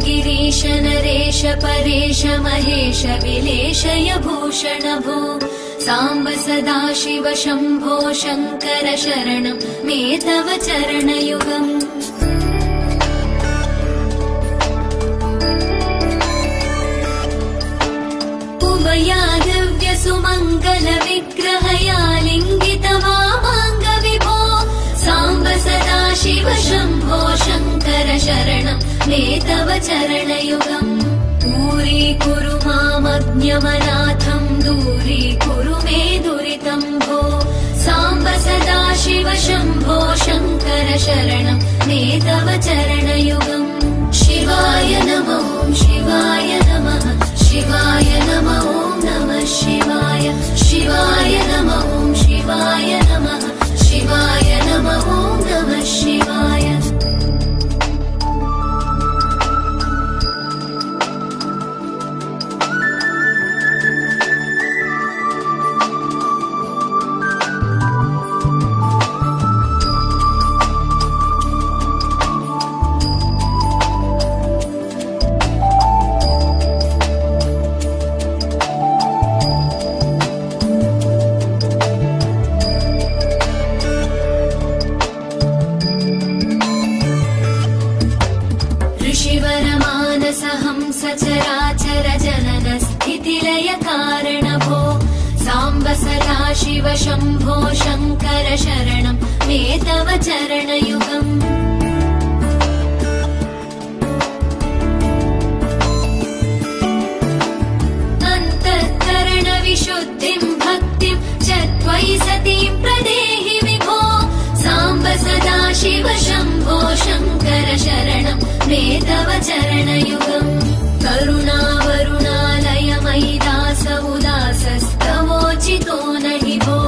गिरीश नरेश परेश महेश विलेशय भूषण भो साम्ब सदाशिव शम्भो शङ्कर शरणं मे तव चरणयुगम् उभयादिव्य सुमङ्गल विग्रहया लिङ्गित वामाङ्ग विभो साम्ब सदाशिव शम्भो शङ्कर शरणं मे तव चरणयुगम् दूरीकुरु मामज्ञमनाथं दूरीकुरु मे दुरितं भो साम्ब सदाशिव शम्भो शङ्कर शरणं मे तव चरणयुगम् शिवाय नमो शिवाय नमः शिवाय नमो नमः शिवाय शिवाय नमो शिवाय नमः शिवाय नमो नमः शिवाय सचराचर जनन स्थितिलय कारण भो साम्ब सदाशिव शम्भो शङ्कर शरणं मे तव चरणयुगम् अन्तःकरण विशुद्धिं भक्तिं च त्वयि सतीं प्रदेहि विभो साम्ब सदाशिव शम्भो शङ्कर शरणं मे तव चरणयुगम् करुणावरुणालय मयि दास उदासस्तवोचितो नहि भो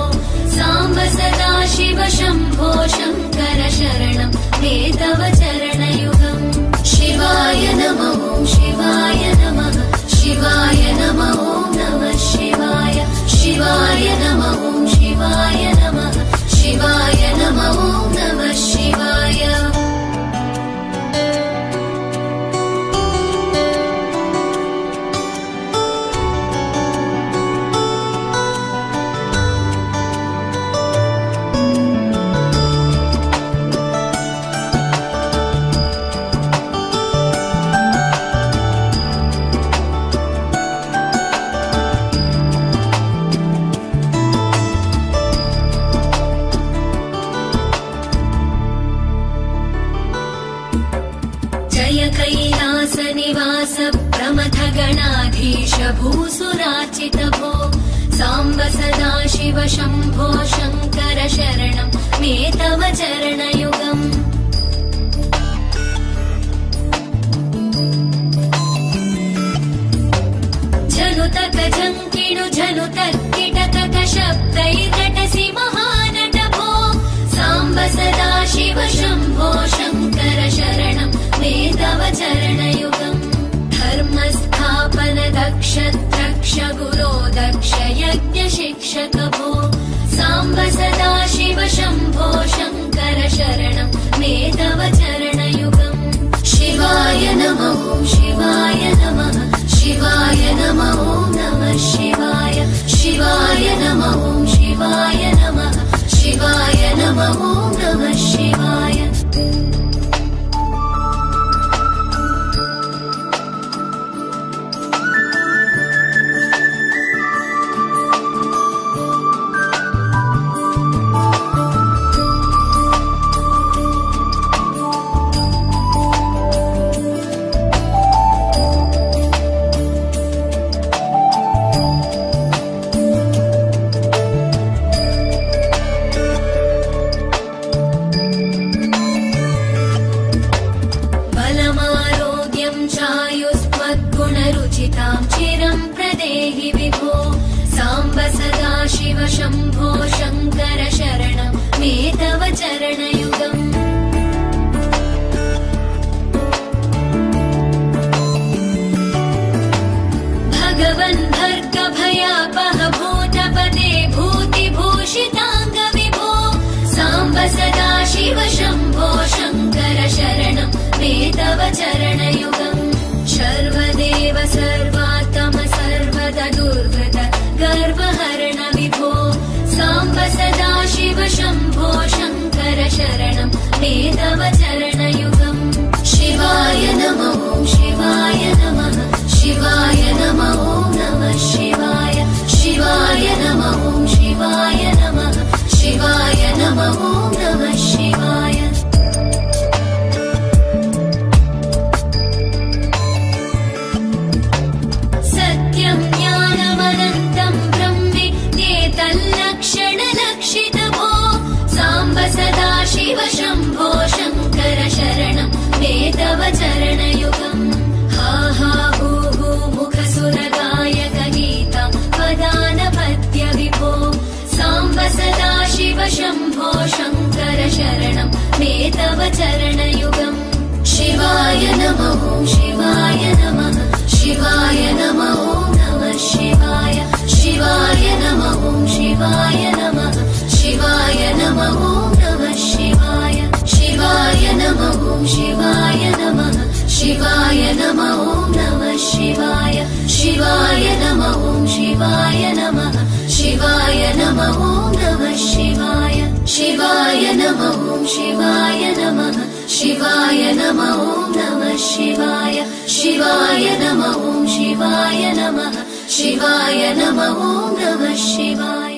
साम्ब सदाशिव शम्भो शङ्कर शरणं मे तव चरणयुगम् शिवाय नमो शिवाय नमः शिवाय नमो नमः शिवाय शिवाय नमो शिवाय नमः शिवाय नमो नमः शिवाय कैलास निवास प्रमथ गणाधीश भूसुराचित भो साम्ब सदाशिव शम्भो शङ्कर शरणं मे तव चरणयुगम् झनुतक झङ्किणु झनुतक्किटकक शब्दैर्नटसि महानट भो साम्ब सदाशिव शम्भो शङ्कर शरणं मे तव चरणयुगम् धर्मस्थापन दक्ष द्रक्ष गुरो दक्ष यज्ञ शिक्षक भो साम्ब सदाशिव शम्भो शङ्कर शरणं मे शम्भो शङ्कर शरणं मे तव चरणयुगम् भगवन् भर्गभयापह भूतपते भूतिभूषिताङ्गविभो साम्ब सदा शिव शम्भो शङ्कर शरणं मे तव चरणयुगम् सर्वदेव सर्वात्म सर्वदा दुर्गत गर्वहरण विभो साम्ब सदा शिव शम्भो शङ्कर शरणं मे तव चरणयुगम् शिवाय नमः शिवाय नमः शिवाय नमः नमः शिवाय शिवाय नमः शिवाय नमः शिवाय नमः नमः शिवाय सत्यं ज्ञानमनन्तं ब्रह्मेतल्लक्षणलक्षितभो साम्ब सदा शिव शम्भो शङ्कर शरणं मे तव चरणयुगम् हा हा हू हू मुखसुरगायक गीता वदानपत्य विभो साम्ब सदा शिव शम्भो शङ्कर शरणं मे तव चरणयुगम् शिवाय नमः शिवाय नमः शिवाय नमः नमः शिवाय शिवाय नमः शिवाय नमः शिवाय नमः नमः शिवाय शिवाय नमः शिवाय नमः शिवाय नमः नमः शिवाय शिवाय नमः शिवाय नमः शिवाय नमः नमः शिवाय शिवाय नमः शिवाय नमः शिवाय नमः नमः शिवाय शिवाय नमः शिवाय नमः शिवाय नमः नमः शिवाय